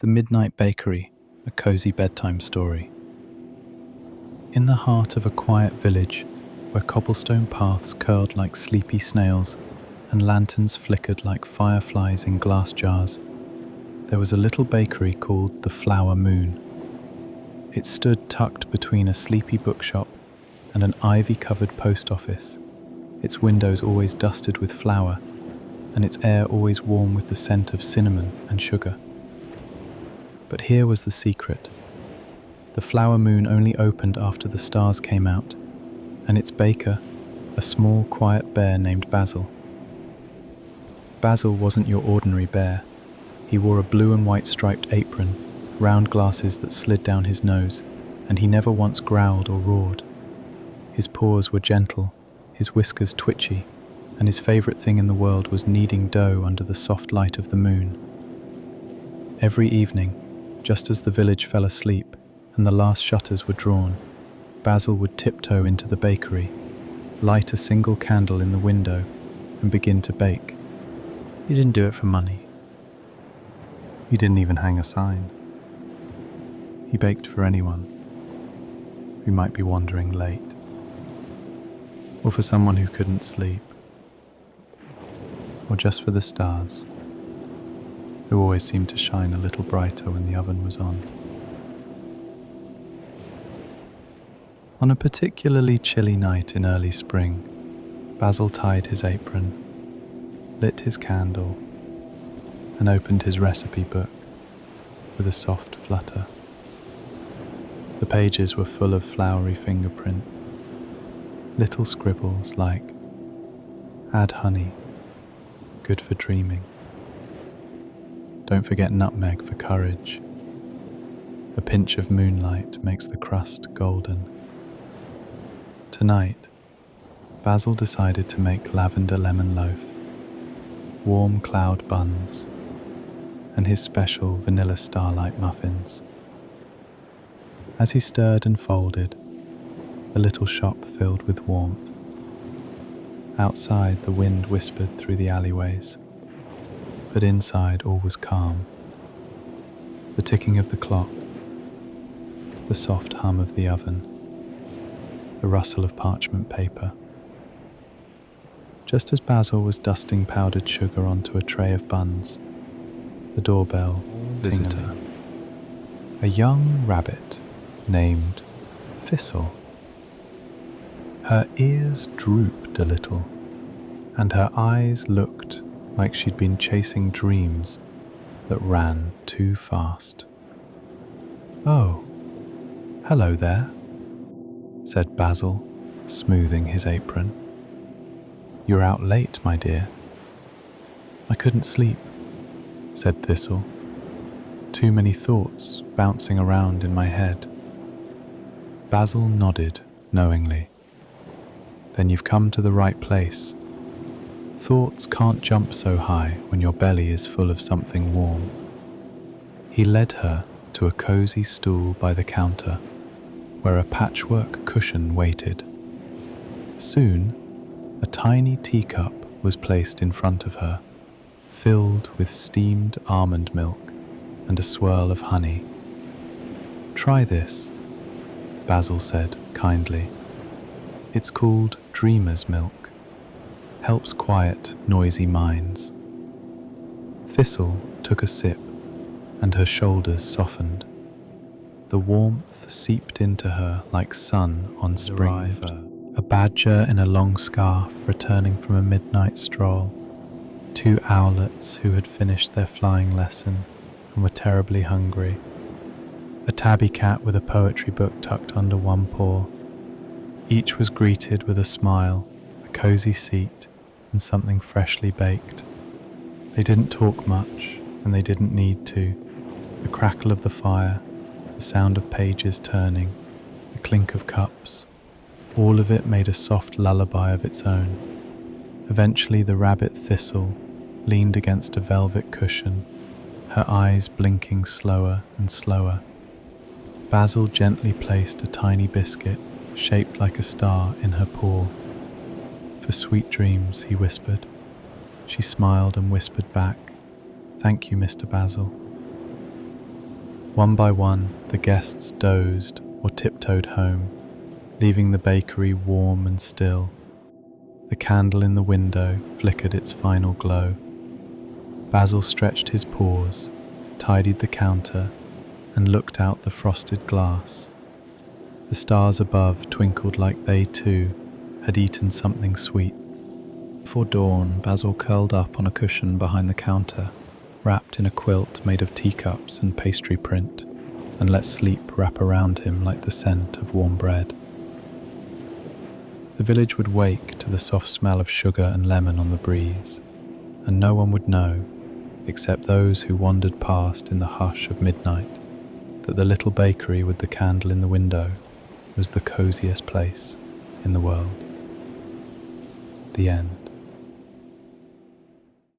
The Midnight Bakery, a cozy bedtime story. In the heart of a quiet village, where cobblestone paths curled like sleepy snails and lanterns flickered like fireflies in glass jars, there was a little bakery called the Flower Moon. It stood tucked between a sleepy bookshop and an ivy-covered post office, its windows always dusted with flour, and its air always warm with the scent of cinnamon and sugar. But here was the secret. The Flower Moon only opened after the stars came out, and its baker, a small, quiet bear named Basil. Basil wasn't your ordinary bear. He wore a blue and white striped apron, round glasses that slid down his nose, and he never once growled or roared. His paws were gentle, his whiskers twitchy, and his favourite thing in the world was kneading dough under the soft light of the moon. Every evening, just as the village fell asleep and the last shutters were drawn, Basil would tiptoe into the bakery, light a single candle in the window, and begin to bake. He didn't do it for money. He didn't even hang a sign. He baked for anyone who might be wandering late, or for someone who couldn't sleep, or just for the stars, who always seemed to shine a little brighter when the oven was on. On a particularly chilly night in early spring, Basil tied his apron, lit his candle, and opened his recipe book with a soft flutter. The pages were full of flowery fingerprint, little scribbles like, "Add honey, good for dreaming. Don't forget nutmeg for courage. A pinch of moonlight makes the crust golden." Tonight, Basil decided to make lavender lemon loaf, warm cloud buns, and his special vanilla starlight muffins. As he stirred and folded, the little shop filled with warmth. Outside, the wind whispered through the alleyways, but inside all was calm. The ticking of the clock, the soft hum of the oven, the rustle of parchment paper. Just as Basil was dusting powdered sugar onto a tray of buns, the doorbell tingled. A young rabbit named Thistle. Her ears drooped a little, and her eyes looked like she'd been chasing dreams that ran too fast. "Oh, hello there," said Basil, smoothing his apron. "You're out late, my dear." "I couldn't sleep," said Thistle. "Too many thoughts bouncing around in my head." Basil nodded knowingly. "Then you've come to the right place. Thoughts can't jump so high when your belly is full of something warm." He led her to a cozy stool by the counter, where a patchwork cushion waited. Soon, a tiny teacup was placed in front of her, filled with steamed almond milk and a swirl of honey. "Try this," Basil said kindly. "It's called dreamer's milk. Helps quiet noisy minds." Thistle took a sip, and her shoulders softened. The warmth seeped into her like sun on spring fur. A badger in a long scarf returning from a midnight stroll, 2 owlets who had finished their flying lesson and were terribly hungry, a tabby cat with a poetry book tucked under one paw. Each was greeted with a smile, a cozy seat, and something freshly baked. They didn't talk much, and they didn't need to. The crackle of the fire, the sound of pages turning, the clink of cups, all of it made a soft lullaby of its own. Eventually the rabbit Thistle leaned against a velvet cushion, her eyes blinking slower and slower. Basil gently placed a tiny biscuit, shaped like a star, in her paw. "For sweet dreams," he whispered. She smiled and whispered back, "Thank you, Mr. Basil." One by one, the guests dozed or tiptoed home, leaving the bakery warm and still. The candle in the window flickered its final glow. Basil stretched his paws, tidied the counter, and looked out the frosted glass. The stars above twinkled like they, too, had eaten something sweet. Before dawn, Basil curled up on a cushion behind the counter, wrapped in a quilt made of teacups and pastry print, and let sleep wrap around him like the scent of warm bread. The village would wake to the soft smell of sugar and lemon on the breeze, and no one would know, except those who wandered past in the hush of midnight, that the little bakery with the candle in the window was the coziest place in the world. The end.